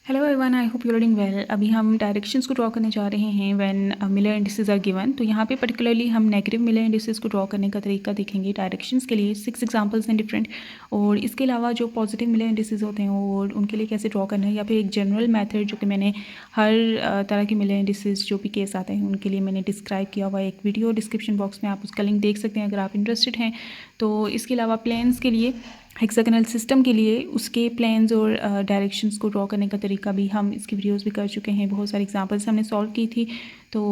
Hello everyone, I hope you are doing well. अभी हम directions को ड्रॉ करने जा रहे हैं when Miller indices are given. तो यहाँ पे पर्टिकुलरली हम नेगेटिव मिलर इंडिसेस को ड्रॉ करने का तरीका देखेंगे डायरेक्शंस के लिए। 6 एग्जांपल्स हैं डिफरेंट। और इसके अलावा जो पॉजिटिव मिलर इंडिसेस होते हैं और उनके लिए कैसे ड्रॉ करना है, या फिर एक जनरल मैथड जो कि मैंने हर तरह के मिलर इंडिसेस जो भी केस आते हैं उनके लिए मैंने डिस्क्राइब किया हुआ एक वीडियो डिस्क्रिप्शन बॉक्स में, आप उसका लिंक देख सकते हैं अगर आप इंटरेस्टेड हैं। तो इसके अलावा प्लेन्स के लिए, हेक्सागोनल सिस्टम के लिए उसके प्लेन्स और डायरेक्शंस को ड्रॉ करने का तरीका भी हम इसकी वीडियोस भी कर चुके हैं। बहुत सारी एग्जांपल्स हमने सॉल्व की थी। तो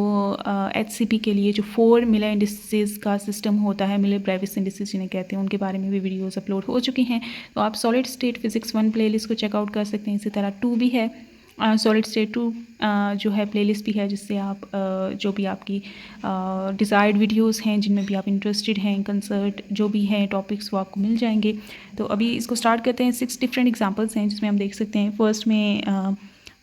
HCP के लिए जो 4 मिलर इंडिसेस का सिस्टम होता है, मिलर ब्रेविस इंडिसेस जिन्हें कहते हैं, उनके बारे में भी वीडियोस अपलोड हो चुकी हैं। तो आप सॉलिड स्टेट फिजिक्स 1 प्लेलिस्ट को चेकआउट कर सकते हैं। इसी तरह 2 भी है, सॉलिड स्टेट 2 जो है प्लेलिस्ट भी है, जिससे आप जो भी आपकी डिज़ायर्ड वीडियोस हैं जिनमें भी आप इंटरेस्टेड हैं, कंसर्ट जो भी हैं टॉपिक्स, वो आपको मिल जाएंगे। तो अभी इसको स्टार्ट करते हैं। 6 डिफरेंट एग्जांपल्स हैं जिसमें हम देख सकते हैं। फर्स्ट में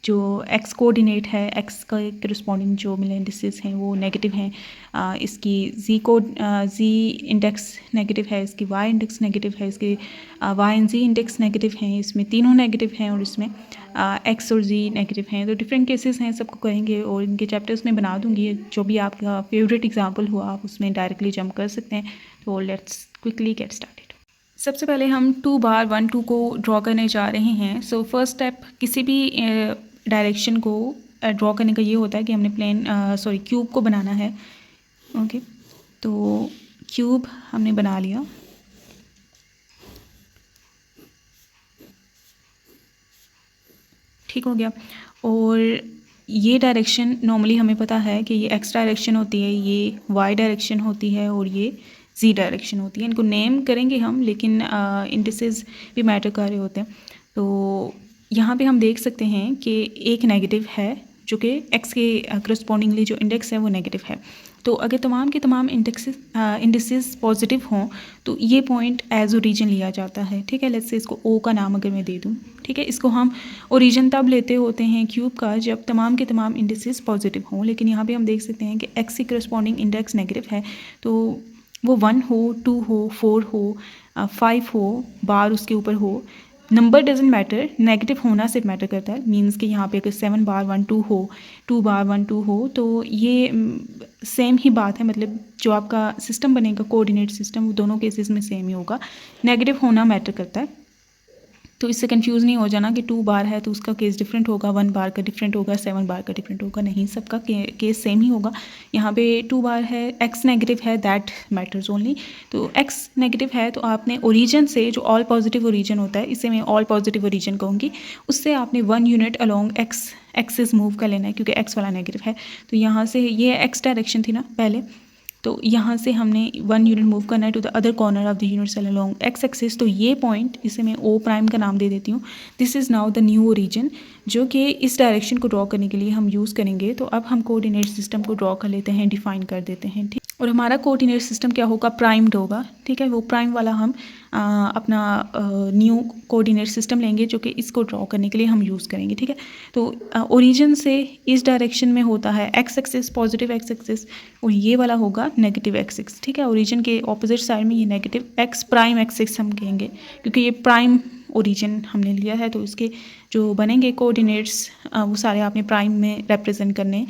जो एक्स कोऑर्डिनेट है, एक्स का करस्पॉन्डिंग जो मिलर इंडिसेस हैं वो नेगेटिव हैं। इसकी जी इंडेक्स नेगेटिव है, इसकी वाई इंडेक्स नेगेटिव है, इसकी Y and Z index negative हैं, इसमें तीनों नेगेटिव हैं और इसमें एक्स और जी नेगेटिव हैं। तो डिफरेंट केसेस हैं, सबको करेंगे और इनके चैप्टर्स में बना दूंगी। जो भी आपका फेवरेट एग्जाम्पल हुआ आप उसमें डायरेक्टली जंप कर सकते हैं। तो लेट्स क्विकली गेट स्टार्टेड। सबसे पहले हम 2 बार 1 2 को ड्रॉ करने जा रहे हैं। सो फर्स्ट स्टेप किसी भी डायरेक्शन को ड्रॉ करने का ये होता है कि हमने क्यूब को बनाना है। ओके, तो क्यूब हमने बना लिया। ठीक हो गया। और ये डायरेक्शन नॉर्मली हमें पता है कि ये एक्स डायरेक्शन होती है, ये वाई डायरेक्शन होती है और ये जी डायरेक्शन होती है। इनको नेम करेंगे हम, लेकिन इंडिसेस भी मैटर कर रहे होते हैं। तो यहाँ पे हम देख सकते हैं कि एक नेगेटिव है जो कि एक्स के करस्पॉन्डिंगली जो इंडेक्स है वो नेगेटिव है। तो अगर तमाम के तमाम इंडिसेस पॉजिटिव हों तो ये पॉइंट एज ओरिजिन लिया जाता है। ठीक है, लेट्स से इसको ओ का नाम अगर मैं दे दूँ, ठीक है, इसको हम ओरिजिन तब लेते होते हैं क्यूब का जब तमाम के तमाम इंडिसेस पॉजिटिव हों। लेकिन यहाँ पे हम देख सकते हैं कि एक्स की करस्पॉन्डिंग इंडेक्स नेगेटिव है, तो वो 1 हो, 2 हो, 4 हो, 5 हो, बार उसके ऊपर हो, नंबर डजेंट मैटर, नेगेटिव होना सिर्फ मैटर करता है। मीन्स कि यहाँ पे अगर 7 बार 1 2 हो, 2 बार 1 2 हो, तो ये सेम ही बात है। मतलब जो आपका सिस्टम बनेगा कोऑर्डिनेट सिस्टम, वो दोनों केसेस में सेम ही होगा। नेगेटिव होना मैटर करता है। तो इससे कंफ्यूज नहीं हो जाना कि 2 बार है तो उसका केस डिफरेंट होगा, 1 बार का डिफरेंट होगा, 7 बार का डिफरेंट होगा। नहीं, सबका केस सेम ही होगा। यहाँ पे 2 बार है, एक्स नेगेटिव है, दैट मैटर्स ओनली। तो एक्स नेगेटिव है तो आपने ओरिजिन से, जो ऑल पॉजिटिव ओरिजिन होता है, इसे मैं ऑल पॉजिटिव ओरिजिन कहूँगी, उससे आपने 1 unit along X axis move कर लेना है, क्योंकि एक्स वाला नेगेटिव है। तो यहाँ से ये एक्स डायरेक्शन थी ना पहले, तो यहाँ से हमने 1 यूनिट मूव करना है to the other corner of the unit cell along X axis. तो ये पॉइंट, इसे मैं ओ प्राइम का नाम दे देती हूँ। This is now the new origin, जो कि इस डायरेक्शन को ड्रॉ करने के लिए हम यूज़ करेंगे। तो अब हम कोऑर्डिनेट सिस्टम को ड्रॉ कर लेते हैं, डिफाइन कर देते हैं। ठीक, और हमारा कोऑर्डिनेट सिस्टम क्या होगा, प्राइम्ड होगा। ठीक है, वो प्राइम वाला हम अपना न्यू कोऑर्डिनेट सिस्टम लेंगे जो कि इसको ड्रॉ करने के लिए हम यूज़ करेंगे। ठीक है, तो ओरिजिन से इस डायरेक्शन में होता है X axis, positive x axis, और ये वाला होगा नेगेटिव एक्स एक्सिस। ठीक है, ओरिजिन के ऑपोजिट साइड में ये नेगेटिव एक्स प्राइम एक्सिस हम कहेंगे, क्योंकि ये प्राइम ओरिजिन हमने लिया है। तो इसके जो बनेंगे कोऑर्डिनेट्स वो सारे आपने प्राइम में रिप्रेजेंट करने।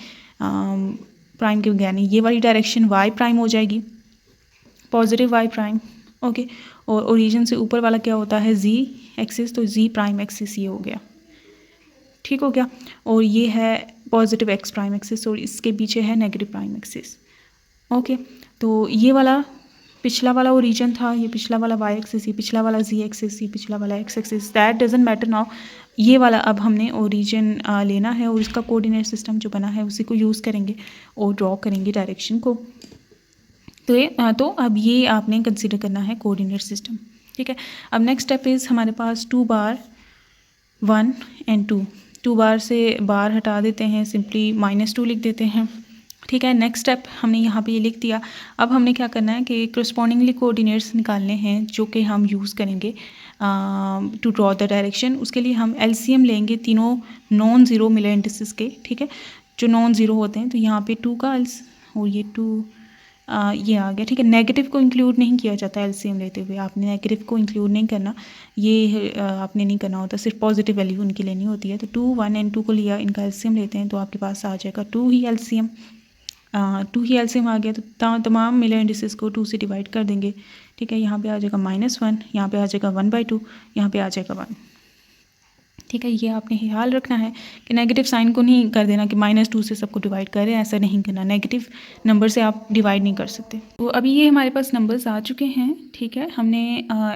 प्राइम के यानी ये वाली डायरेक्शन वाई प्राइम हो जाएगी, पॉजिटिव वाई प्राइम। ओके, और ओरिजिन से ऊपर वाला क्या होता है, जी एक्सिस, तो जी प्राइम एक्सिस ये हो गया। ठीक हो गया। और ये है पॉजिटिव एक्स प्राइम एक्सिस और इसके पीछे है नेगेटिव प्राइम एक्सिस। ओके, तो ये वाला पिछला वाला ओरिजिन था, ये पिछला वाला वाई एक्सिस, ये पिछला वाला जी एक्सिस, ये पिछला वाला x axis, that doesn't matter now. ये वाला अब हमने ओरिजिन लेना है और इसका कोऑर्डिनेट सिस्टम जो बना है उसी को यूज़ करेंगे और ड्रॉ करेंगे डायरेक्शन को। तो अब ये आपने कंसीडर करना है कोऑर्डिनेट सिस्टम। ठीक है, अब नेक्स्ट स्टेप इज़ हमारे पास 2 बार 1 एंड 2। 2 बार से बार हटा देते हैं, सिंपली -2 लिख देते हैं। ठीक है, नेक्स्ट स्टेप हमने यहाँ पे ये लिख दिया। अब हमने क्या करना है कि करस्पॉन्डिंगली कोऑर्डिनेट्स निकालने हैं जो कि हम यूज़ करेंगे टू ड्रॉ द डायरेक्शन। उसके लिए हम एलसीएम लेंगे तीनों नॉन ज़ीरो मिलर इंडिसेस के। ठीक है, जो नॉन ज़ीरो होते हैं, तो यहाँ पे 2 का और ये 2 ये आ गया, ठीक है। नेगेटिव को इंक्लूड नहीं किया जाता एलसीएम लेते हुए, आपने नेगेटिव को इंक्लूड नहीं करना, ये आपने नहीं करना होता, सिर्फ पॉजिटिव वैल्यू उनकी लेनी होती है। तो 2, 1 एंड 2 को लिया, इनका एलसीएम लेते हैं तो आपके पास आ जाएगा 2 ही एलसीएम। 2 ही एलसीएम आ गया तो तमाम मिलर इंडिसेस को 2 से डिवाइड कर देंगे, ठीक है। यहाँ पे आ जाएगा -1, यहाँ पे आ जाएगा 1/2, यहाँ पे आ जाएगा 1, ठीक है। ये आपने ख्याल रखना है कि नेगेटिव साइन को नहीं कर देना कि -2 से सबको डिवाइड करें, ऐसा नहीं करना, नेगेटिव नंबर से आप डिवाइड नहीं कर सकते। तो अभी ये हमारे पास नंबर्स आ चुके हैं, ठीक है। हमने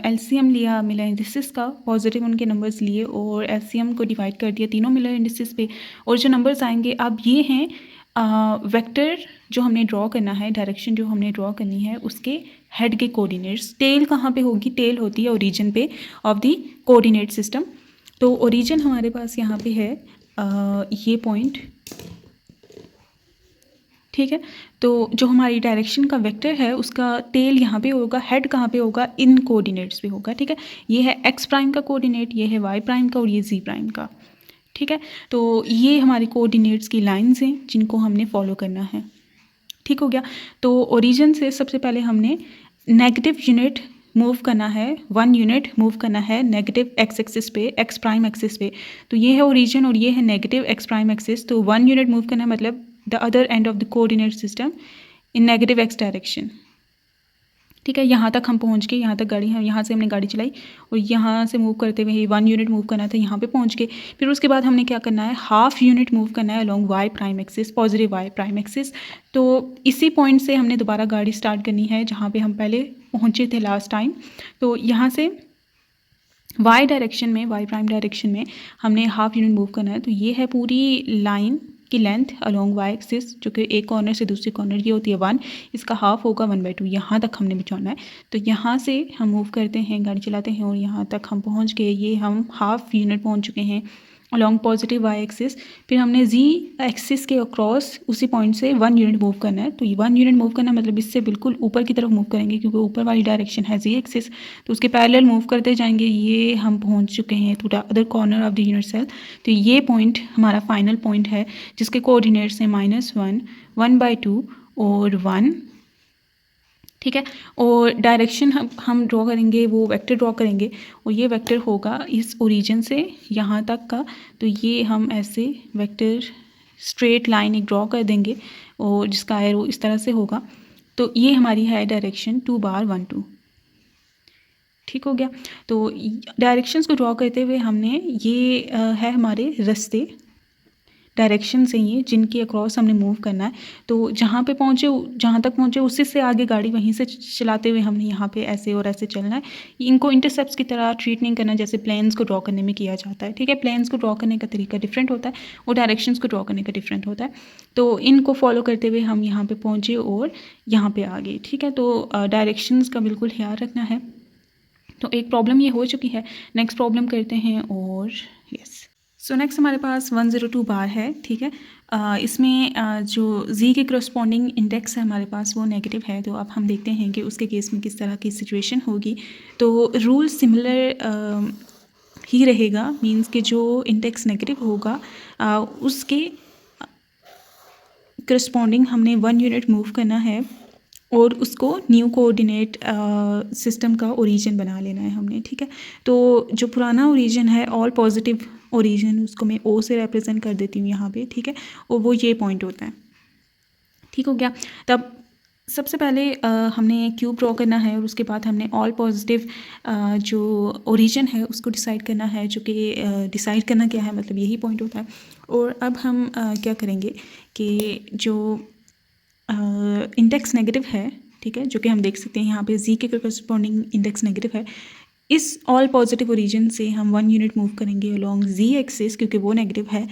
एलसीएम लिया मिलर इंडिसेस का, पॉजिटिव उनके नंबर्स लिए और एलसीएम को डिवाइड कर दिया तीनों मिलर इंडिसेस पे, और जो नंबर्स आएंगे अब ये हैं वेक्टर जो हमने ड्रॉ करना है, डायरेक्शन जो हमने ड्रॉ करनी है उसके हेड के कोऑर्डिनेट्स। टेल कहाँ पे होगी? टेल होती है ओरिजिन पे ऑफ द कोऑर्डिनेट सिस्टम। तो ओरिजिन हमारे पास यहाँ पे है ये पॉइंट, ठीक है। तो जो हमारी डायरेक्शन का वेक्टर है उसका टेल यहाँ पे होगा, हेड कहाँ पे होगा? इन कोऑर्डिनेट्स पे होगा, ठीक है। ये है एक्स प्राइम का कोऑर्डिनेट, ये है वाई प्राइम का और ये जी प्राइम का, ठीक है। तो ये हमारी कोऑर्डिनेट्स की लाइंस हैं जिनको हमने फॉलो करना है, ठीक हो गया। तो ओरिजिन से सबसे पहले हमने नेगेटिव यूनिट मूव करना है, 1 यूनिट मूव करना है नेगेटिव एक्स एक्सिस पे, एक्स प्राइम एक्सिस पे। तो ये है ओरिजिन और ये है नेगेटिव एक्स प्राइम एक्सिस। तो 1 यूनिट मूव करना है मतलब the other end of the coordinate system in negative x direction, ठीक है। यहाँ तक हम पहुँच गए, यहाँ तक गाड़ी हम यहाँ से हमने गाड़ी चलाई और यहाँ से मूव करते हुए 1 यूनिट मूव करना था, यहाँ पे पहुँच गए। फिर उसके बाद हमने क्या करना है? हाफ यूनिट मूव करना है along Y prime axis, positive Y prime axis. तो इसी पॉइंट से हमने दोबारा गाड़ी स्टार्ट करनी है जहाँ पे हम पहले पहुँचे थे लास्ट टाइम। तो यहाँ से वाई डायरेक्शन में, वाई प्राइम डायरेक्शन में हमने हाफ यूनिट मूव करना है। तो ये है पूरी लाइन की लेंथ अलोंग वाई एक्सिस, जो कि एक कॉर्नर से दूसरे कॉर्नर की होती है 1, इसका हाफ होगा 1/2, यहाँ तक हमने पहुँचना है। तो यहाँ से हम मूव करते हैं, गाड़ी चलाते हैं और यहाँ तक हम पहुँच गए। ये हम हाफ यूनिट पहुँच चुके हैं अलोंग पॉजिटिव वाई एक्सिस। फिर हमने जी एक्सिस के अक्रॉस उसी पॉइंट से 1 यूनिट मूव करना है। तो ये 1 यूनिट मूव करना मतलब इससे बिल्कुल ऊपर की तरफ मूव करेंगे क्योंकि ऊपर वाली डायरेक्शन है जी एक्सिस, तो उसके पैरेलल मूव करते जाएंगे। ये हम पहुंच चुके हैं to the other corner of the unit cell. तो ये पॉइंट हमारा फाइनल पॉइंट है जिसके कोऑर्डिनेट्स हैं -1, 1/2 और 1, ठीक है। और डायरेक्शन हम ड्रॉ करेंगे, वो वेक्टर ड्रॉ करेंगे और ये वेक्टर होगा इस ओरिजिन से यहाँ तक का। तो ये हम ऐसे वेक्टर स्ट्रेट लाइन एक ड्रॉ कर देंगे और जिसका एरो इस तरह से होगा। तो ये हमारी है डायरेक्शन 2 बार 1 2, ठीक हो गया। तो डायरेक्शंस को ड्रॉ करते हुए हमने ये है हमारे रास्ते, डायरेक्शन से ये जिनके अक्रॉस हमने मूव करना है। तो जहाँ पे पहुँचे, जहाँ तक पहुँचे उससे से आगे गाड़ी वहीं से चलाते हुए हमने यहाँ पे ऐसे और ऐसे चलना है। इनको इंटरसेप्ट्स की तरह ट्रीट नहीं करना जैसे प्लेन्स को ड्रॉ करने में किया जाता है, ठीक है। प्लेन्स को ड्रॉ करने का तरीका डिफरेंट होता है और डायरेक्शंस को ड्रॉ करने का डिफरेंट होता है। तो इनको फॉलो करते हुए हम यहाँ पर पहुँचे और यहाँ पर आ गए, ठीक है। तो डायरेक्शंस का बिल्कुल ख्याल रखना है। तो एक प्रॉब्लम ये हो चुकी है, नेक्स्ट प्रॉब्लम करते हैं। और यस, सो नेक्स्ट हमारे पास 102 बार है, ठीक है। इसमें जो जी के करस्पॉन्डिंग इंडेक्स है हमारे पास वो नेगेटिव है। तो अब हम देखते हैं कि उसके केस में किस तरह की सिचुएशन होगी। तो रूल सिमिलर ही रहेगा, मींस कि जो इंडेक्स नेगेटिव होगा उसके करस्पॉन्डिंग हमने 1 यूनिट मूव करना है और उसको न्यू कोऑर्डिनेट सिस्टम का ओरिजिन बना लेना है हमने, ठीक है। तो जो पुराना ओरिजिन है ऑल पॉजिटिव ओरिजिन, उसको मैं ओ से रिप्रेजेंट कर देती हूँ यहाँ पे, ठीक है। और वो ये पॉइंट होता है, ठीक हो गया। तब सबसे पहले हमने क्यूब ड्रॉ करना है और उसके बाद हमने ऑल पॉजिटिव जो ओरिजिन है उसको डिसाइड करना है, जो कि डिसाइड करना क्या है मतलब यही पॉइंट होता है। और अब हम क्या करेंगे कि जो इंडेक्स नेगेटिव है, ठीक है, जो कि हम देख सकते हैं यहाँ पे जी के करस्पॉन्डिंग इंडेक्स नेगेटिव है। इस ऑल पॉजिटिव ओरिजिन से हम 1 यूनिट मूव करेंगे अलोंग जी एक्सिस क्योंकि वो नेगेटिव है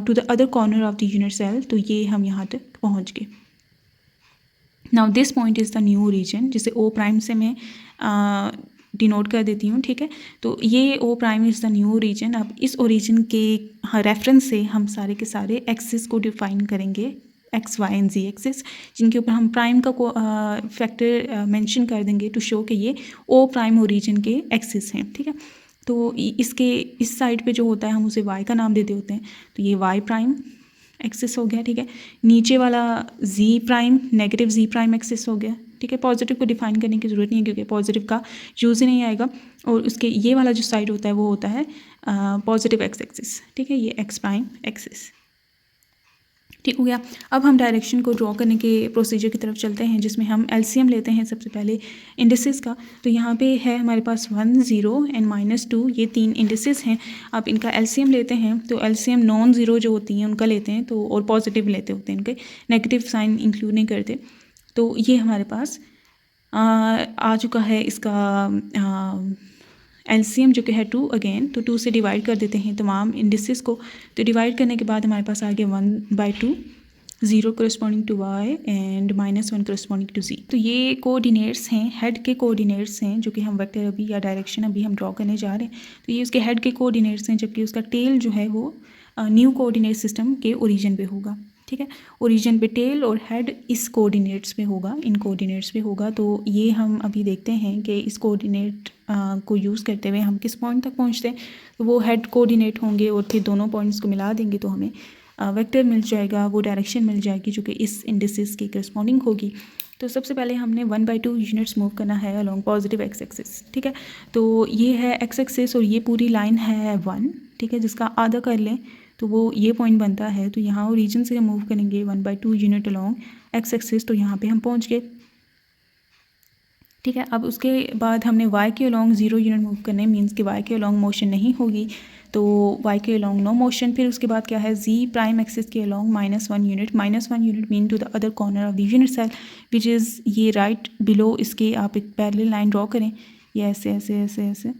to the other corner of the unit cell. तो ये हम यहाँ तक पहुँच गए। Now this point is the new origin, जिसे ओ प्राइम से मैं डिनोट कर देती हूँ, ठीक है। तो ये O prime is the new origin. अब इस ओरिजिन के रेफरेंस से हम सारे के सारे एक्सिस को डिफाइन करेंगे, X Y and Z axis, जिनके ऊपर हम प्राइम का फैक्टर मेंशन कर देंगे टू शो कि ये ओ प्राइम ओरिजिन के एक्सिस हैं, ठीक है। तो इसके इस साइड पे जो होता है हम उसे वाई का नाम देते होते हैं। तो ये वाई प्राइम एक्सिस हो गया, ठीक है। नीचे वाला जी प्राइम नेगेटिव जी प्राइम एक्सिस हो गया, ठीक है। पॉजिटिव को डिफाइन करने की ज़रूरत नहीं है क्योंकि पॉजिटिव का यूज़ ही नहीं आएगा। और उसके ये वाला जो साइड होता है वो होता है पॉजिटिव एक्स एक्सिस, ठीक है। ये एक्स प्राइम एक्सिस, ठीक हो गया। अब हम डायरेक्शन को ड्रॉ करने के प्रोसीजर की तरफ चलते हैं, जिसमें हम एलसीएम लेते हैं सबसे पहले इंडिसेस का। तो यहाँ पे है हमारे पास 1 0 एंड -2, ये 3 इंडिसेस हैं। आप इनका एलसीएम लेते हैं तो एलसीएम नॉन ज़ीरो जो होती हैं उनका लेते हैं, तो और पॉजिटिव लेते होते हैं, इनके नेगेटिव साइन इंक्लूड नहीं करते। तो ये हमारे पास आ चुका है इसका एलसीएम जो कि है 2 अगेन। तो 2 से डिवाइड कर देते हैं तमाम इंडिसेस को। तो डिवाइड करने के बाद हमारे पास आ गया 1/2, 0 corresponding to y and -1 corresponding to z। तो ये कोऑर्डिनेट्स हैं, हेड के कोऑर्डिनेट्स हैं, जो कि हम वेक्टर अभी या डायरेक्शन अभी हम ड्रॉ करने जा रहे हैं। तो ये उसके हेड के कोऑर्डिनेट्स हैं, जबकि उसका टेल जो है वो न्यू कोऑर्डिनेट सिस्टम के ओरिजिन पे होगा, ठीक है। ओरिजिन पे टेल और हेड इस कोऑर्डिनेट्स पे होगा, इन कोऑर्डिनेट्स पे होगा। तो ये हम अभी देखते हैं कि इस कोऑर्डिनेट को यूज़ करते हुए हम किस पॉइंट तक पहुंचते हैं। तो वो हेड कोऑर्डिनेट होंगे और फिर दोनों पॉइंट्स को मिला देंगे तो हमें वेक्टर मिल जाएगा, वो डायरेक्शन मिल जाएगी जो कि इस इंडिसेस की करस्पॉन्डिंग होगी। तो सबसे पहले हमने 1/2 यूनिट्स मूव करना है अलॉन्ग पॉजिटिव एक्स एक्सिस, ठीक है। तो ये है एक्स एक्सिस और ये पूरी लाइन है 1, ठीक है, जिसका आधा कर लें तो वो ये पॉइंट बनता है। तो यहाँ ओरिजिन से हम मूव करेंगे 1/2 यूनिट अलॉन्ग एक्स एक्सिस, तो यहाँ पे हम पहुँच गए, ठीक है। अब उसके बाद हमने y के अलॉन्ग 0 यूनिट मूव करने, मीन्स कि y के अलॉन्ग मोशन नहीं होगी, तो y के अलॉन्ग नो मोशन। फिर उसके बाद क्या है, z प्राइम एक्सिस के along -1 unit, -1 unit mean to the other corner of the unit cell which is ये राइट बिलो इसके। आप एक पैरेलल लाइन ड्रॉ करें, ये ऐसे ऐसे ऐसे ऐसे,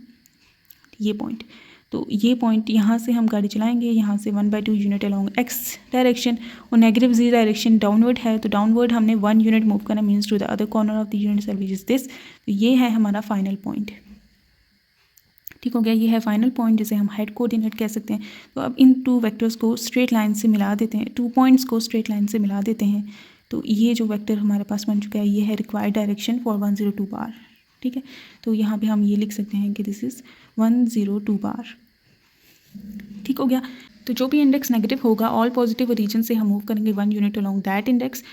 ये पॉइंट। तो ये पॉइंट यहाँ से हम गाड़ी चलाएंगे, यहाँ से 1/2 यूनिट अलॉन्ग एक्स डायरेक्शन और नेगेटिव z डायरेक्शन डाउनवर्ड है। तो डाउनवर्ड हमने 1 यूनिट मूव करना, means to the other corner of the unit cell which is this. तो ये है हमारा फाइनल पॉइंट, ठीक हो गया। ये है फाइनल पॉइंट जिसे हम हेड कोऑर्डिनेट कह सकते हैं। तो अब इन 2 वेक्टर्स को स्ट्रेट लाइन से मिला देते हैं, 2 पॉइंट्स को स्ट्रेट लाइन से मिला देते हैं। तो ये जो वेक्टर हमारे पास बन चुका है, ये है रिक्वायर्ड डायरेक्शन फॉर 102 बार, ठीक है। तो यहाँ पे हम ये लिख सकते हैं कि दिस इज़ 102 बार, ठीक हो गया। तो जो भी इंडेक्स नेगेटिव होगा, ऑल पॉजिटिव ओरिजिन से हम मूव करेंगे 1 unit along that index,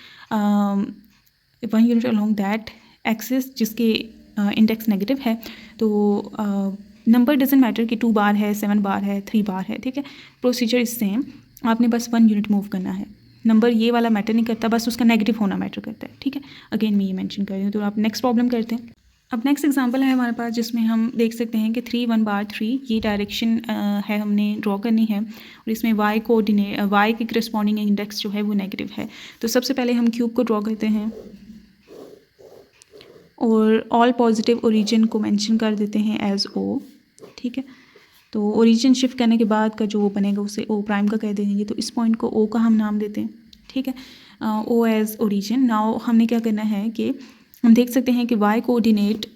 1 unit along that axis जिसके इंडेक्स नेगेटिव है। तो नंबर डजेंट मैटर कि 2 बार है, 7 बार है, 3 बार है, ठीक है। प्रोसीजर इज सेम, आपने बस 1 यूनिट मूव करना है। नंबर ये वाला मैटर नहीं करता, बस उसका नेगेटिव होना मैटर करता है, ठीक है। अगेन मैं ये मेंशन कर रही हूँ। तो आप नेक्स्ट प्रॉब्लम करते हैं। अब नेक्स्ट एग्जांपल है हमारे पास, जिसमें हम देख सकते हैं कि 3 1 बार 3 ये डायरेक्शन है, हमने ड्रॉ करनी है। और इसमें y कोऑर्डिनेट, y के करस्पॉन्डिंग इंडेक्स जो है वो नेगेटिव है। तो सबसे पहले हम क्यूब को ड्रॉ करते हैं और ऑल पॉजिटिव ओरिजिन को मेंशन कर देते हैं एज o, ठीक है। तो ओरिजिन शिफ्ट करने के बाद का जो बनेगा उसे o प्राइम का कह देंगे। तो इस पॉइंट को o का हम नाम देते हैं, ठीक है, o एज ओरिजिन। नाउ हमने क्या करना है कि हम देख सकते हैं कि y कोऑर्डिनेट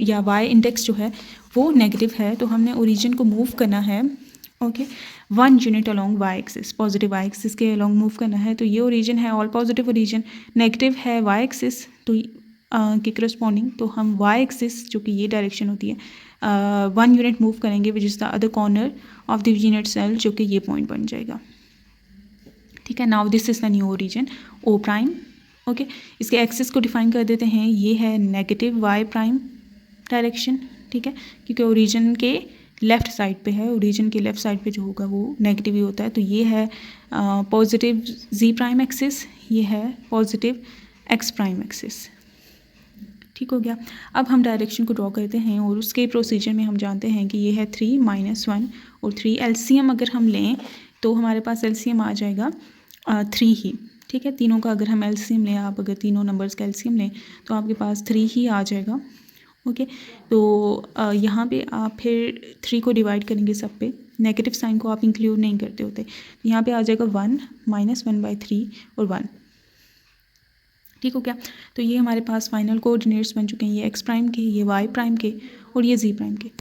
या y इंडेक्स जो है वो नेगेटिव है। तो हमने ओरिजिन को मूव करना है, okay, 1 unit along y axis, positive y axis के अलॉन्ग मूव करना है। तो ये ओरिजिन है, ऑल पॉजिटिव ओरिजिन, नेगेटिव है y एक्सिस तो के करस्पॉन्डिंग। तो हम y एक्सिस जो कि ये डायरेक्शन होती है 1 यूनिट मूव करेंगे which is the other corner of the unit cell, जो कि ये पॉइंट बन जाएगा, ठीक है। Now this is the new origin o prime, okay. इसके एक्सिस को डिफाइन कर देते हैं, ये है नेगेटिव y प्राइम डायरेक्शन, ठीक है, क्योंकि ओरिजिन के लेफ़्ट साइड पे है, ओरिजिन के लेफ़्ट साइड पे जो होगा वो नेगेटिव ही होता है। तो ये है पॉजिटिव z प्राइम एक्सिस, ये है पॉजिटिव x प्राइम एक्सिस, ठीक हो गया। अब हम डायरेक्शन को ड्रॉ करते हैं और उसके प्रोसीजर में हम जानते हैं कि ये है 3 -1 और 3 एलसीएम अगर हम लें तो हमारे पास एलसीएम आ जाएगा 3 ही, ठीक है। तीनों का अगर हम एलसीएम लें, आप अगर तीनों नंबर्स का एलसीएम लें तो आपके पास 3 ही आ जाएगा, ओके। तो यहाँ पे आप फिर 3 को डिवाइड करेंगे सब पे, नेगेटिव साइन को आप इंक्लूड नहीं करते होते। यहाँ पे आ जाएगा 1 -1/3 और 1, ठीक हो गया। तो ये हमारे पास फाइनल कोऑर्डिनेट्स बन चुके हैं, ये एक्स प्राइम के, ये वाई प्राइम के और ये जी प्राइम के।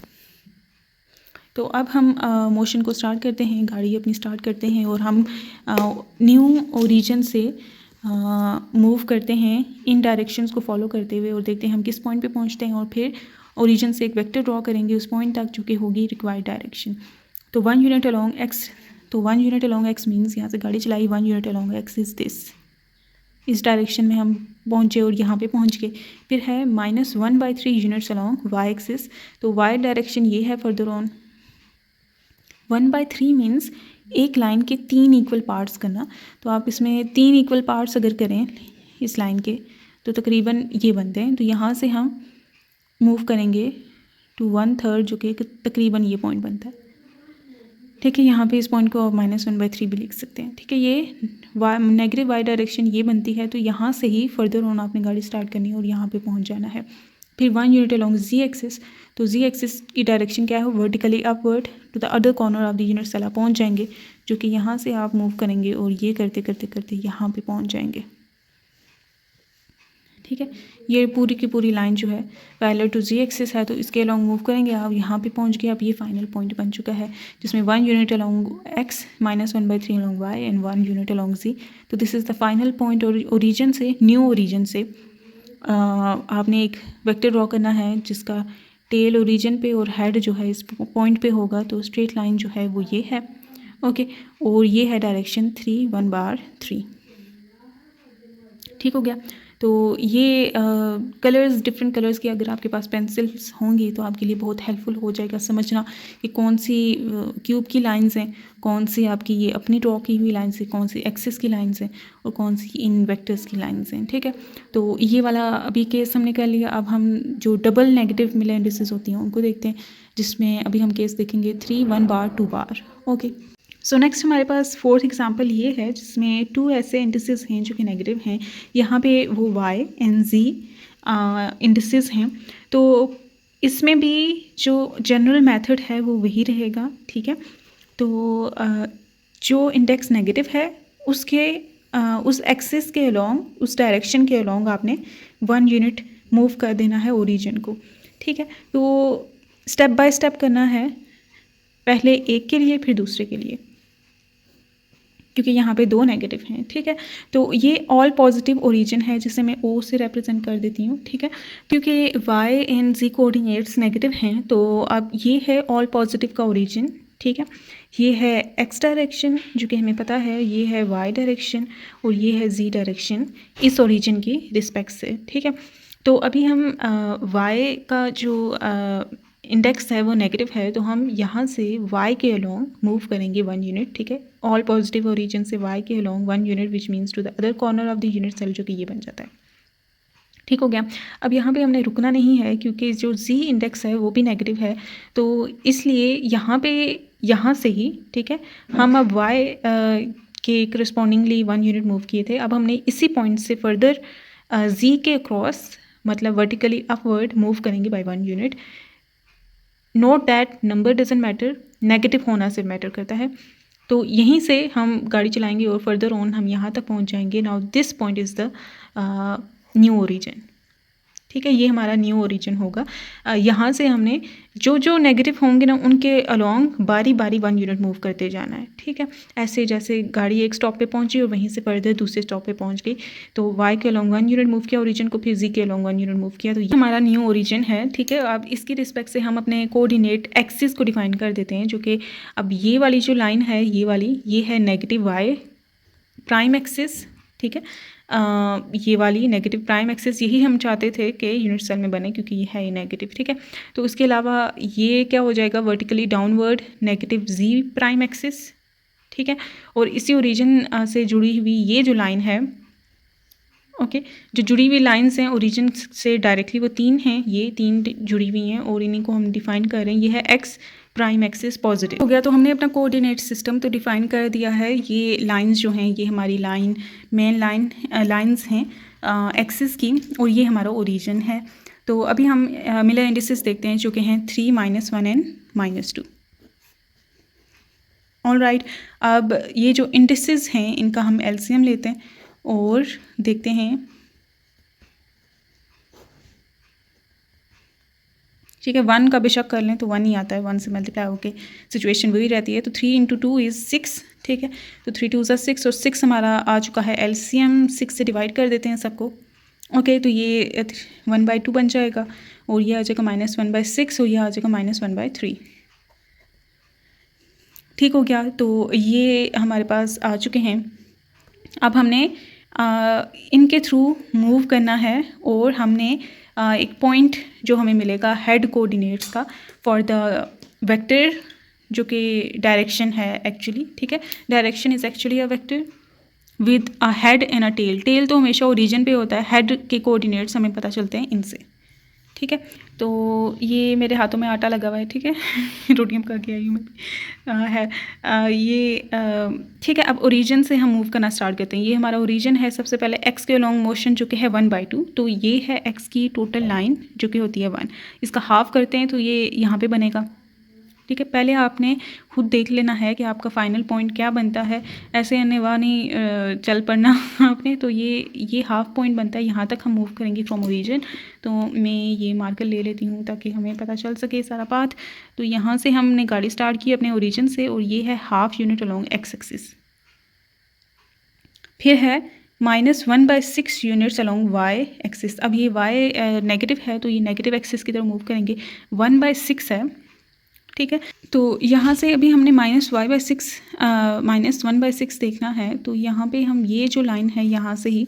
तो अब हम मोशन को स्टार्ट करते हैं, गाड़ी अपनी स्टार्ट करते हैं और हम न्यू ओरिजिन से मूव करते हैं इन डायरेक्शंस को फॉलो करते हुए और देखते हैं हम किस पॉइंट पे पहुंचते हैं। और फिर ओरिजिन से एक वेक्टर ड्रॉ करेंगे उस पॉइंट तक जो कि होगी रिक्वायर्ड डायरेक्शन। तो 1 यूनिट अलॉन्ग एक्स तो 1 यूनिट अलॉन्ग एक्स मीन्स यहाँ से गाड़ी चलाई 1 unit along x is this, इस डायरेक्शन में हम पहुँचे और यहाँ पे पहुँच गए। फिर है -1/3 यूनिट्स अलॉन्ग वाई एक्सिस, तो वाई डायरेक्शन ये है फर्दर ऑन। 1/3 मीन्स एक लाइन के 3 इक्वल पार्ट्स करना, तो आप इसमें 3 इक्वल पार्ट्स अगर करें इस लाइन के तो तकरीबन ये बनते हैं। तो यहाँ से हम मूव करेंगे टू 1/3 जो कि तकरीबन ये पॉइंट बनता है, ठीक है। यहाँ पे इस पॉइंट को आप -1/3 भी लिख सकते हैं, ठीक है। ये नेगेटिव वाई डायरेक्शन ये बनती है, तो यहाँ से ही फर्दर ऑन आपने गाड़ी स्टार्ट करनी है और यहाँ पे पहुँच जाना है। फिर 1 यूनिट अलॉन्ग जी एक्सिस, तो जी एक्सिस की डायरेक्शन क्या है, vertically upward to the other corner of the unit cell आप पहुँच जाएंगे, जो कि यहाँ से आप मूव करेंगे और ये करते करते करते यहाँ पे पहुँच जाएंगे, ठीक है। ये पूरी की पूरी लाइन जो है पैरेलल टू जी एक्सिस है, तो इसके अलॉन्ग मूव करेंगे आप, यहाँ पे पहुँच गए। अब ये फाइनल पॉइंट बन चुका है जिसमें 1 unit along X -1/3 along Y and 1 unit along Z. तो this is the final point. और ओरिजिन से, न्यू ओरिजिन से आपने एक वेक्टर ड्रॉ करना है जिसका टेल ओरिजिन पे और हेड जो है इस पॉइंट पे होगा, तो स्ट्रेट लाइन जो है वो ये है, ओके। और ये है डायरेक्शन 3 1/3, ठीक हो गया। तो ये कलर्स, डिफरेंट कलर्स की अगर आपके पास पेंसिल्स होंगी तो आपके लिए बहुत हेल्पफुल हो जाएगा समझना कि कौन सी क्यूब की लाइंस हैं, कौन सी आपकी ये अपनी ड्रॉ की हुई लाइंस हैं, कौन सी एक्सिस की लाइंस हैं और कौन सी इन वेक्टर्स की लाइंस हैं, ठीक है। तो ये वाला अभी केस हमने कर लिया। अब हम जो डबल नेगेटिव मिले इंडिसेस होती हैं उनको देखते हैं, जिसमें अभी हम केस देखेंगे 3 1 बार 2 बार, ओके। सो नेक्स्ट हमारे पास फोर्थ एग्जांपल ये है जिसमें 2 ऐसे इंडिसेस हैं जो कि नेगेटिव हैं। यहाँ पे वो y एंड z इंडिसेस हैं, तो इसमें भी जो जनरल मेथड है वो वही रहेगा, ठीक है। तो जो इंडेक्स नेगेटिव है उसके उस एक्सिस के अलॉन्ग, उस डायरेक्शन के अलॉन्ग आपने 1 यूनिट मूव कर देना है ओरिजिन को, ठीक है। तो स्टेप बाय स्टेप करना है, पहले एक के लिए फिर दूसरे के लिए, क्योंकि यहाँ पे 2 नेगेटिव हैं, ठीक है। तो ये ऑल पॉजिटिव ओरिजिन है जिसे मैं ओ से रिप्रेजेंट कर देती हूँ, ठीक है। क्योंकि Y and Z coordinates negative हैं, तो अब ये है ऑल पॉजिटिव का ओरिजिन, ठीक है। ये है एक्स डायरेक्शन जो कि हमें पता है, ये है वाई डायरेक्शन और ये है जी डायरेक्शन इस ओरिजिन की रिस्पेक्ट से, ठीक है। तो अभी हम वाई का जो इंडेक्स है वो नेगेटिव है, तो हम यहाँ से y के अलोंग मूव करेंगे 1 यूनिट, ठीक है। ऑल पॉजिटिव ओरिजिन से y के along 1 unit which means to the other corner of the unit cell, जो कि ये बन जाता है, ठीक हो गया। अब यहाँ पे हमने रुकना नहीं है क्योंकि जो z इंडेक्स है वो भी नेगेटिव है, तो इसलिए यहाँ से ही, ठीक है, हम अब y के करस्पॉन्डिंगली 1 यूनिट मूव किए थे। अब हमने इसी पॉइंट से फर्दर z के अक्रॉस मतलब वर्टिकली अपवर्ड मूव करेंगे by 1 unit. Note that number doesn't matter, negative होना सिर्फ मैटर करता है। तो यहीं से हम गाड़ी चलाएंगे और फर्दर ऑन हम यहाँ तक पहुँच जाएंगे। Now this point is the new origin, ठीक है। ये हमारा न्यू ओरिजिन होगा। यहाँ से हमने जो नेगेटिव होंगे ना उनके अलोंग बारी बारी 1 यूनिट मूव करते जाना है, ठीक है। ऐसे जैसे गाड़ी एक स्टॉप पे पहुँची और वहीं से फर्दर दूसरे स्टॉप पे पहुँच गई, तो y के अलोंग 1 यूनिट मूव किया ओरिजिन को, फिर z के अलोंग 1 यूनिट मूव किया, तो ये हमारा न्यू ओरिजिन है, ठीक है। अब इसकी रिस्पेक्ट से हम अपने कोऑर्डिनेट एक्सिस को डिफाइन कर देते हैं, जो कि अब ये वाली जो लाइन है, ये वाली, ये है नेगेटिव y प्राइम एक्सिस, ठीक है। ये वाली नेगेटिव प्राइम एक्सिस यही हम चाहते थे कि यूनिट सेल में बने, क्योंकि ये है नेगेटिव, ठीक है। तो उसके अलावा ये क्या हो जाएगा, वर्टिकली डाउनवर्ड नेगेटिव जी प्राइम एक्सिस, ठीक है। और इसी ओरिजिन से जुड़ी हुई ये जो लाइन है, ओके, जो जुड़ी हुई लाइंस हैं ओरिजिन से डायरेक्टली वो 3 हैं, ये 3 जुड़ी हुई हैं और इन्हीं को हम डिफाइन कर रहे हैं। ये है एक्स प्राइम एक्सिस पॉजिटिव हो गया। तो हमने अपना कोऑर्डिनेट सिस्टम तो डिफाइन कर दिया है। ये लाइंस जो हैं ये हमारी मेन लाइंस हैं एक्सिस की, और ये हमारा ओरिजिन है। तो अभी हम मिलर इंडिसेस देखते हैं जो कि हैं 3 -1 एंड -2। ऑल राइट, अब ये जो इंडिसेस हैं इनका हम एलसीएम लेते हैं और देखते हैं, ठीक है। 1 का बेशक कर लें तो 1 ही आता है, 1 से मल्टीप्लाई होके सिचुएशन वही रहती है। तो 3 × 2 इज़ 6, ठीक है। तो 3 2 6 और 6 हमारा आ चुका है एलसीएम। 6 से डिवाइड कर देते हैं सबको, ओके। तो ये 1/2 बन जाएगा और ये आ जाएगा -1/6 और ये आ जाएगा -1/3। ठीक हो गया। तो ये हमारे पास आ चुके हैं। अब हमने इनके थ्रू मूव करना है और हमने एक पॉइंट जो हमें मिलेगा हेड कोऑर्डिनेट्स का फॉर द वेक्टर जो कि डायरेक्शन है एक्चुअली, ठीक है। Direction is actually a vector with a head and a tail. Tail तो हमेशा ओरिजिन पे होता है, हेड के कोऑर्डिनेट्स हमें पता चलते हैं इनसे, ठीक है। तो ये मेरे हाथों में आटा लगा हुआ है, ठीक है रोटियाँ पका के आई हूँ मैं है ठीक है। अब ओरिजिन से हम मूव करना स्टार्ट करते हैं। ये हमारा ओरिजिन है। सबसे पहले एक्स के लॉन्ग मोशन जो कि है 1/2, तो ये है एक्स की टोटल लाइन जो कि होती है 1। इसका हाफ करते हैं तो ये यहाँ पे बनेगा, ठीक है। पहले आपने खुद देख लेना है कि आपका फाइनल पॉइंट क्या बनता है, ऐसे अनेवा नहीं चल पड़ना आपने। तो ये हाफ पॉइंट बनता है, यहाँ तक हम मूव करेंगे फ्रॉम ओरिजिन। तो मैं ये मार्कर ले लेती हूँ ताकि हमें पता चल सके सारा पाथ। तो यहाँ से हमने गाड़ी स्टार्ट की अपने ओरिजिन से और ये है half unit along X axis. फिर है -1/6 यूनिट्स अलोंग वाई एक्सिस। अब ये वाई नेगेटिव है तो ये नेगेटिव एक्सिस की तरफ मूव करेंगे। 1/6 है, ठीक है। तो यहाँ से अभी हमने -1/6 देखना है। तो यहाँ पे हम ये जो लाइन है यहाँ से ही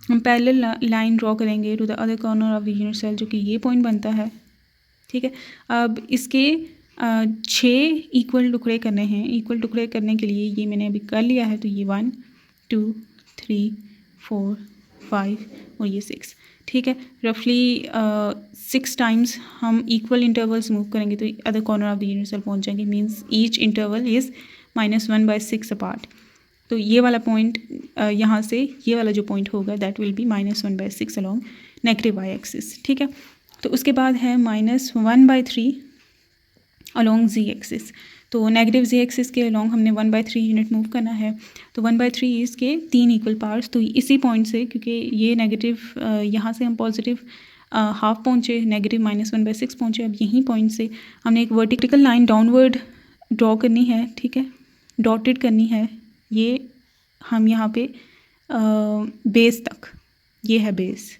हम पैरेलल लाइन ड्रॉ करेंगे to the other corner of the unit cell, जो कि ये पॉइंट बनता है, ठीक है। अब इसके 6 इक्वल टुकड़े करने हैं। इक्वल टुकड़े करने के लिए ये मैंने अभी कर लिया है। तो ये 1 2 3 4 5 और ये 6, ठीक है। रफली 6 टाइम्स हम इक्वल इंटरवल्स मूव करेंगे तो other corner of the unit cell पहुँच जाएंगे। Means each interval is -1/6 apart. तो ये वाला पॉइंट यहाँ से ये वाला जो पॉइंट होगा that will be -1/6 along negative Y axis, ठीक है। तो उसके बाद है -1/3 अलॉन्ग जी एक्सिस। तो नेगेटिव जी एक्सिस के अलॉन्ग हमने 1/3 यूनिट मूव करना है। तो 1/3 इसके 3 इक्वल पार्ट्स। तो इसी पॉइंट से, क्योंकि ये नेगेटिव यहाँ से हम पॉजिटिव हाफ पहुँचे, नेगेटिव -1/6 पहुँचे। अब यहीं पॉइंट से हमने एक वर्टिकल लाइन डाउनवर्ड ड्रॉ करनी है, ठीक है, डॉटेड करनी है। ये हम यहाँ पे बेस तक, ये है बेस,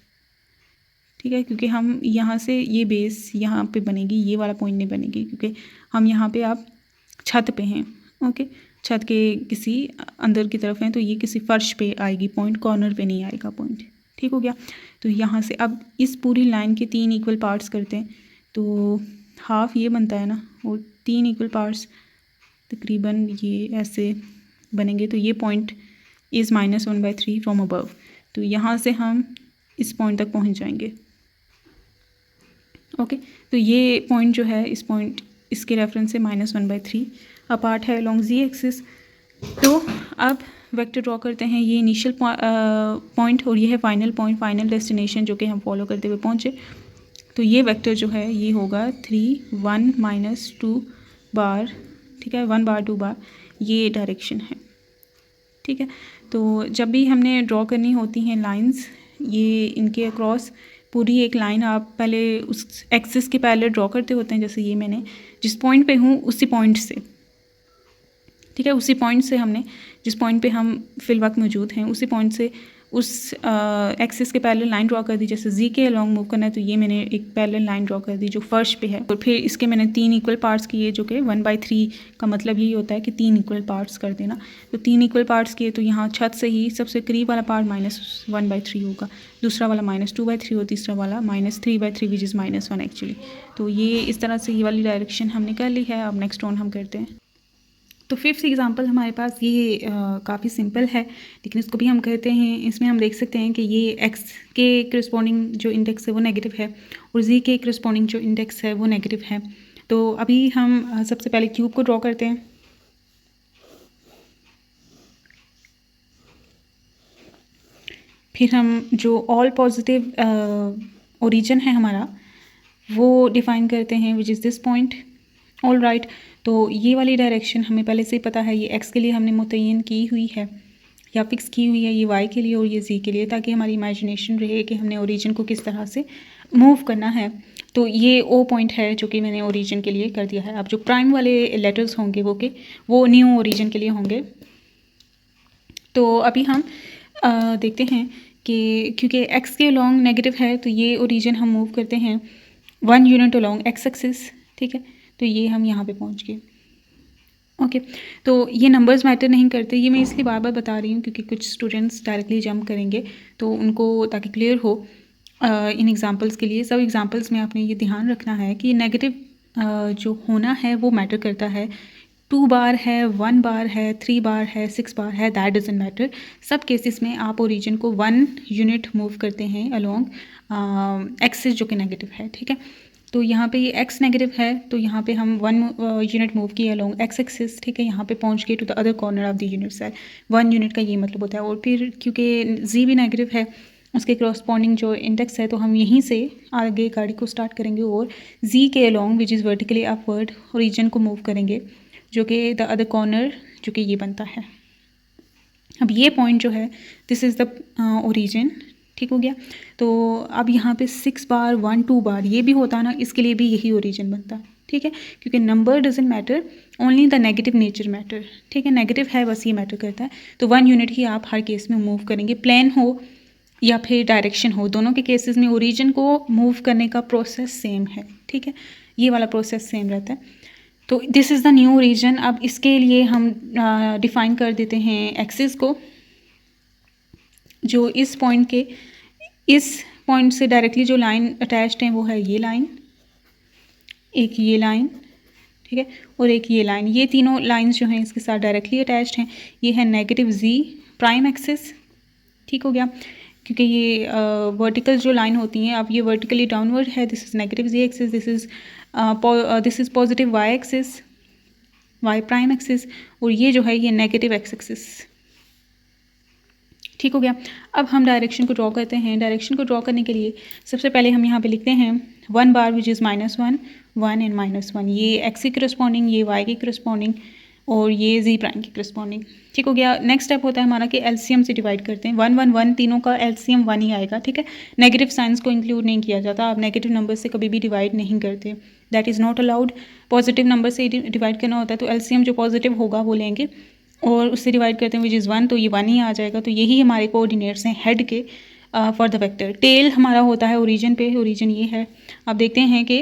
ठीक है। क्योंकि हम यहाँ से ये बेस यहाँ पे बनेगी, ये वाला पॉइंट नहीं बनेगी क्योंकि हम यहाँ पे आप छत पे हैं, ओके। छत के किसी अंदर की तरफ हैं तो ये किसी फर्श पे आएगी पॉइंट, कॉर्नर पे नहीं आएगा पॉइंट, ठीक हो गया। तो यहाँ से अब इस पूरी लाइन के 3 इक्वल पार्ट्स करते हैं। तो हाफ ये बनता है ना, और 3 इक्वल पार्ट्स तकरीबन ये ऐसे बनेंगे। तो ये पॉइंट इज़ -1/3 फ्रॉम अबव। तो यहाँ से हम इस पॉइंट तक पहुँच जाएंगे, ओके। तो ये पॉइंट जो है, इस पॉइंट इसके रेफरेंस से -1/3 अपार्ट है लॉन्ग जी एक्सिस। तो अब वेक्टर ड्रॉ करते हैं। ये इनिशियल पॉइंट और ये है फाइनल पॉइंट, फाइनल डेस्टिनेशन जो कि हम फॉलो करते हुए पहुँचे। तो ये वेक्टर जो है ये होगा 3 1 -2 बार, ठीक है, 1 बार 2 बार, ये डायरेक्शन है, ठीक है। तो जब भी हमने ड्रॉ करनी होती हैं लाइंस, ये इनके अक्रॉस पूरी एक लाइन आप पहले उस एक्सिस के पैरेलल ड्रॉ करते होते हैं। जैसे ये मैंने जिस पॉइंट पे हूँ उसी पॉइंट से, ठीक है, उसी पॉइंट से हमने, जिस पॉइंट पे हम फिल वक्त मौजूद हैं उसी पॉइंट से उस एक्सिस के पैरेलल लाइन ड्रॉ कर दी। जैसे जी के अलॉन्ग मूव करना है तो ये मैंने एक पैरेलल लाइन ड्रॉ कर दी जो फर्श पे है। और फिर इसके मैंने 3 इक्वल पार्ट्स किए, जो कि 1/3 का मतलब यही होता है कि 3 इक्वल पार्ट्स कर देना। तो 3 इक्वल पार्ट्स किए तो यहाँ छत से ही सबसे करीब वाला पार्ट -1/3 होगा, दूसरा वाला -2/3 और तीसरा वाला -3/3 विच इज़ -1 एक्चुअली। तो ये इस तरह से ये वाली डायरेक्शन हमने कर ली है। अब नेक्स्ट वन हम करते हैं। तो फिफ्थ एग्जांपल हमारे पास ये काफ़ी सिंपल है, लेकिन इसको भी हम कहते हैं। इसमें हम देख सकते हैं कि ये एक्स के करस्पॉन्डिंग जो इंडेक्स है वो नेगेटिव है और जी के करस्पॉन्डिंग जो इंडेक्स है वो नेगेटिव है। तो अभी हम सबसे पहले क्यूब को ड्रॉ करते हैं। फिर हम जो ऑल पॉजिटिव ओरिजिन है हमारा वो डिफ़ाइन करते हैं, विच is this point, all right. तो ये वाली डायरेक्शन हमें पहले से ही पता है, ये एक्स के लिए हमने मुतय्यन की हुई है या फिक्स की हुई है, ये वाई के लिए और ये जी के लिए, ताकि हमारी इमेजिनेशन रहे कि हमने ओरिजिन को किस तरह से मूव करना है। तो ये ओ पॉइंट है जो कि मैंने ओरिजिन के लिए कर दिया है। अब जो प्राइम वाले लेटर्स होंगे वो न्यू ओरिजिन के लिए होंगे। तो अभी हम देखते हैं कि क्योंकि एक्स के अलॉन्ग नेगेटिव है तो ये ओरिजिन हम मूव करते हैं 1 यूनिट अलॉन्ग एक्स एक्सिस, ठीक है। तो ये हम यहाँ पे पहुँच गए, ओके। तो ये नंबर्स मैटर नहीं करते, ये मैं इसलिए बार बार बता रही हूँ क्योंकि कुछ स्टूडेंट्स डायरेक्टली जंप करेंगे तो उनको ताकि क्लियर हो इन एग्जांपल्स के लिए। सब एग्जांपल्स में आपने ये ध्यान रखना है कि नेगेटिव जो होना है वो मैटर करता है। 2 बार है, 1 बार है, 3 बार है, 6 बार है, दैट डजंट मैटर। सब केसेस में आप ओरिजिन को 1 यूनिट मूव करते हैं अलोंग एक्सिस जो कि नेगेटिव है, ठीक है। तो यहाँ पे ये एक्स नेगेटिव है तो यहाँ पे हम 1 यूनिट मूव किए अलोंग एक्स एक्सिस, ठीक है। यहाँ पे पहुँच गए to the other corner of the unit cell. 1 unit का ये मतलब होता है। और फिर क्योंकि जी भी नेगेटिव है उसके करस्पॉन्डिंग जो इंडेक्स है तो हम यहीं से आगे गाड़ी को स्टार्ट करेंगे और जी के along which is vertically upward origin को मूव करेंगे जो कि द अदर कॉर्नर जो कि ये बनता है। अब ये पॉइंट जो है दिस इज़ द ओरिजिन, ठीक हो गया। तो अब यहाँ पे 6 बार 1 2 बार ये भी होता ना, इसके लिए भी यही ओरिजिन बनता, ठीक है। क्योंकि number doesn't matter, only the negative nature matter, ठीक है। नेगेटिव है बस ये मैटर करता है। तो 1 यूनिट ही आप हर केस में मूव करेंगे, प्लेन हो या फिर डायरेक्शन हो, दोनों के केसेस में ओरिजिन को मूव करने का प्रोसेस सेम है, ठीक है। ये वाला प्रोसेस सेम रहता है। तो this is the new origin. अब इसके लिए हम डिफ़ाइन कर देते हैं एक्सिस को, जो इस पॉइंट के इस पॉइंट से डायरेक्टली जो लाइन अटैच्ड है वो है ये लाइन, एक ये लाइन, ठीक है, और एक ये लाइन। ये तीनों लाइंस जो हैं इसके साथ डायरेक्टली अटैच्ड हैं। ये है नेगेटिव जी प्राइम एक्सिस, ठीक हो गया। क्योंकि ये वर्टिकल जो लाइन होती हैं, अब ये वर्टिकली डाउनवर्ड है, this is negative Z axis, this is positive Y axis, Y prime axis, और ये जो है ये नेगेटिव एक्स एक्सिस, ठीक हो गया। अब हम डायरेक्शन को ड्रॉ करते हैं। डायरेक्शन को ड्रॉ करने के लिए सबसे पहले हम यहाँ पे लिखते हैं 1 बार विच इज़ -1 1 एंड -1, ये एक्स की करस्पॉन्डिंग, ये वाई की करस्पॉन्डिंग और ये जी प्राइम की करस्पॉन्डिंग, ठीक हो गया। नेक्स्ट स्टेप होता है हमारा कि एलसीएम से डिवाइड करते हैं। 1 1 1 तीनों का एलसीएम 1 ही आएगा, ठीक है। नेगेटिव साइंस को इंक्लूड नहीं किया जाता, आप नेगेटिव नंबर से कभी भी डिवाइड नहीं करते, that is not allowed. Positive number से डिवाइड करना होता है तो एलसीएम जो पॉजिटिव होगा वो लेंगे और उससे डिवाइड करते हैं विच इज़ 1, तो ये 1 ही आ जाएगा। तो यही हमारे कोऑर्डिनेट्स हैं हेड के फॉर द वेक्टर। टेल हमारा होता है ओरिजिन पे, ओरिजिन ये है। अब देखते हैं कि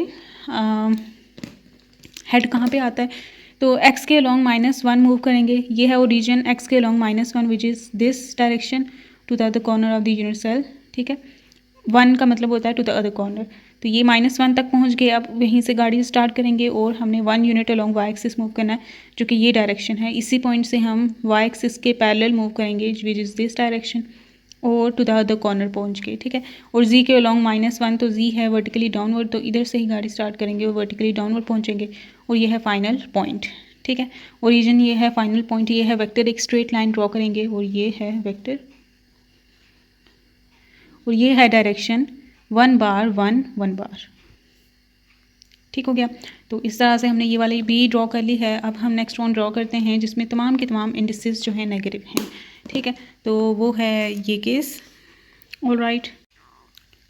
हेड कहाँ पे आता है। तो x के अलॉन्ग -1 मूव करेंगे, ये है ओरिजिन। x के along -1 which is this direction to the other corner of the unit cell, ठीक है। 1 का मतलब होता है टू द अदर कॉर्नर, तो ये -1 तक पहुंच गए। अब वहीं से गाड़ी स्टार्ट करेंगे और हमने 1 unit along Y axis move करना है जो कि ये डायरेक्शन है। इसी पॉइंट से हम वाई एक्सिस के पैरेलल मूव करेंगे विच इज़ दिस डायरेक्शन और टू द अदर कॉर्नर पहुंच गए, ठीक है। और जी के अलॉन्ग -1, तो जी है वर्टिकली डाउनवर्ड, तो इधर से ही गाड़ी स्टार्ट करेंगे और वर्टिकली डाउनवर्ड पहुंचेंगे और ये है फाइनल पॉइंट, ठीक है। ओरिजिन ये है, फाइनल पॉइंट ये है। वेक्टर एक स्ट्रेट लाइन ड्रॉ करेंगे और ये है वेक्टर और ये है डायरेक्शन 1 बार 1 1 बार, ठीक हो गया। तो इस तरह से हमने ये वाली भी ड्रॉ कर ली है। अब हम नेक्स्ट वन ड्रॉ करते हैं जिसमें तमाम के तमाम इंडिसेस जो हैं नेगेटिव हैं, ठीक है। तो वो है ये केस, ऑलराइट।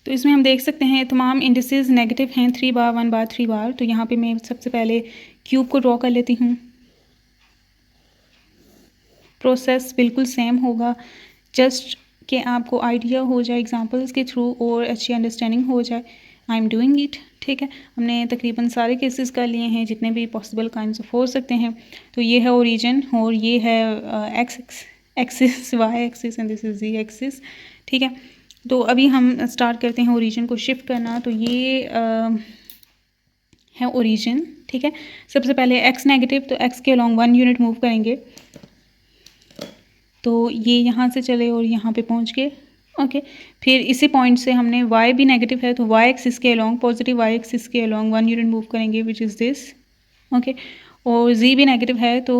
तो इसमें हम देख सकते हैं तमाम इंडिसेस नेगेटिव हैं, 3 बार 1 बार 3 बार। तो यहाँ पे मैं सबसे पहले क्यूब को ड्रॉ कर लेती हूँ। प्रोसेस बिल्कुल सेम होगा, जस्ट कि आपको आइडिया हो जाए एग्जांपल्स के थ्रू और अच्छी अंडरस्टैंडिंग हो जाए। आई एम डूइंग इट, ठीक है। हमने तकरीबन सारे केसेस कर लिए हैं जितने भी पॉसिबल काइंड्स ऑफ हो सकते हैं। तो ये है ओरिजिन और ये है X axis, Y axis and this is Z axis, ठीक है। तो अभी हम स्टार्ट करते हैं ओरिजिन को शिफ्ट करना। तो ये है ओरिजिन, ठीक है। सबसे पहले एक्स नेगेटिव, तो एक्स के अलॉन्ग 1 यूनिट मूव करेंगे, तो ये यहाँ से चले और यहाँ पे पहुँच गए, ओके। फिर इसी पॉइंट से हमने y भी नेगेटिव है तो y एक्सिस के अलॉन्ग, पॉजिटिव y एक्सिस के अलॉन्ग 1 यूनिट मूव करेंगे विच इज़ दिस, ओके। और z भी नेगेटिव है तो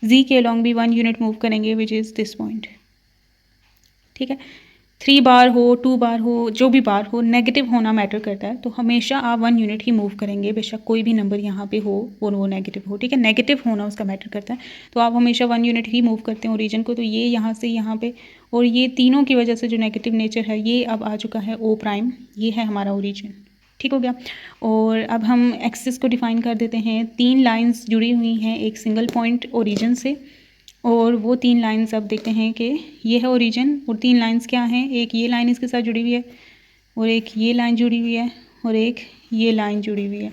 z के अलॉन्ग भी 1 यूनिट मूव करेंगे विच इज़ दिस पॉइंट, ठीक है। 3 बार हो 2 बार हो जो भी बार हो, नेगेटिव होना मैटर करता है। तो हमेशा आप 1 यूनिट ही मूव करेंगे, बेशक कोई भी नंबर यहाँ पे हो और वो नेगेटिव हो, ठीक है। नेगेटिव होना उसका मैटर करता है, तो आप हमेशा 1 यूनिट ही मूव करते हैं ओरिजिन को। तो ये यहाँ से यहाँ पे, और ये तीनों की वजह से जो नेगेटिव नेचर है ये अब आ चुका है O प्राइम, ये है हमारा ओरिजिन, ठीक हो गया। और अब हम एक्सिस को डिफाइन कर देते हैं। 3 लाइन्स जुड़ी हुई हैं एक सिंगल पॉइंट ओरिजिन से, और वो 3 लाइन्स अब देखते हैं कि ये है ओरिजिन और 3 लाइन्स क्या हैं। एक ये लाइन इसके साथ जुड़ी हुई है और एक ये लाइन जुड़ी हुई है और एक ये लाइन जुड़ी हुई है,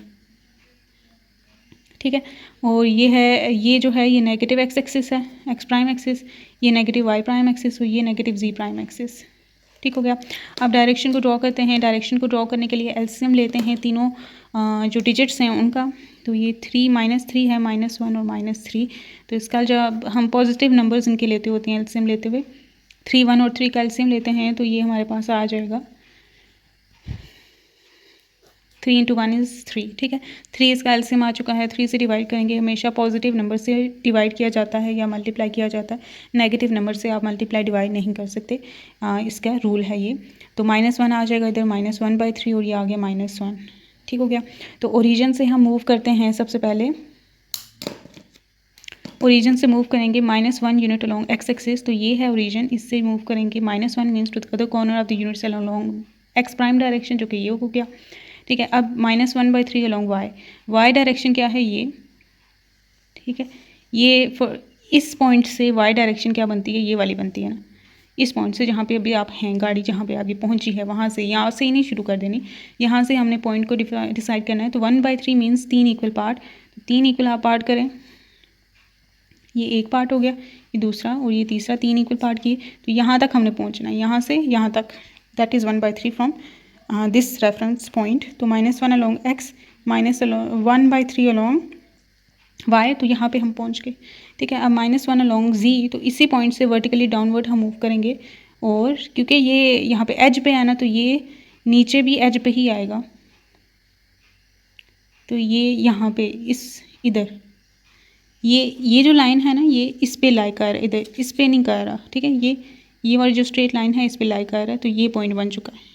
ठीक है। और ये जो है ये नेगेटिव एक्स एक्सिस है, एक्स प्राइम एक्सिस, ये नेगेटिव वाई प्राइम एक्सिस और ये नेगेटिव जी प्राइम एक्सिस। ठीक हो गया। अब डायरेक्शन को ड्रॉ करते हैं। डायरेक्शन को ड्रॉ करने के लिए एलसीएम लेते हैं तीनों जो डिजिट्स हैं उनका। तो ये 3 -3 है, -1 और -3। तो इसका जब हम पॉजिटिव नंबर्स इनके लेते होते हैं एलसीएम लेते हुए, 3, 1 और 3 का एलसीएम लेते हैं तो ये हमारे पास आ जाएगा 3 × 1 = 3। ठीक है, 3 इसका एलसीएम आ चुका है। 3 से डिवाइड करेंगे, हमेशा पॉजिटिव नंबर से डिवाइड किया जाता है या मल्टीप्लाई किया जाता है। नेगेटिव नंबर से आप मल्टीप्लाई डिवाइड नहीं कर सकते, इसका रूल है ये। तो -1 आ जाएगा इधर, -1/3 और ये आ गया -1। ठीक हो गया। तो ओरिजिन से हम मूव करते हैं। सबसे पहले ओरिजिन से मूव करेंगे -1 यूनिट अलोंग एक्स एक्सिस। तो ये है ओरिजिन, इससे मूव करेंगे -1 means to the other corner of the unit cell along X prime direction, जो कि ये हो गया। ठीक है, अब -1/3 अलोंग वाई डायरेक्शन क्या है ये। ठीक है, ये इस पॉइंट से वाई डायरेक्शन क्या बनती है, ये वाली बनती है ना। इस पॉइंट से जहाँ पे अभी आप हैं, गाड़ी जहाँ पे अभी पहुँची है, वहाँ से, यहाँ से ही नहीं शुरू कर देनी, यहाँ से हमने पॉइंट को डिसाइड करना है। तो 1/3 मीन्स 3 इक्वल पार्ट। तो 3 इक्वल आप पार्ट करें, ये एक पार्ट हो गया, ये दूसरा और ये तीसरा, 3 इक्वल पार्ट किए। तो यहाँ तक हमने पहुँचना है, यहाँ से यहाँ तक, that is 1/3 from this reference point. तो -1 अलोंग एक्स, -1/3 अलोंग वाई, तो यहाँ पे हम पहुँच गए। ठीक है, अब -1 अलोंग जी, तो इसी पॉइंट से वर्टिकली डाउनवर्ड हम मूव करेंगे। और क्योंकि ये यहाँ पे एज पे आना, तो ये नीचे भी एज पे ही आएगा। तो ये यहाँ पे इधर ये जो लाइन है ना, ये इस पे लाई कर रहा है, इधर इस पे नहीं कर रहा। ठीक है, ये वाली जो स्ट्रेट लाइन है इस पे लाई कर रहा है। तो ये पॉइंट बन चुका है।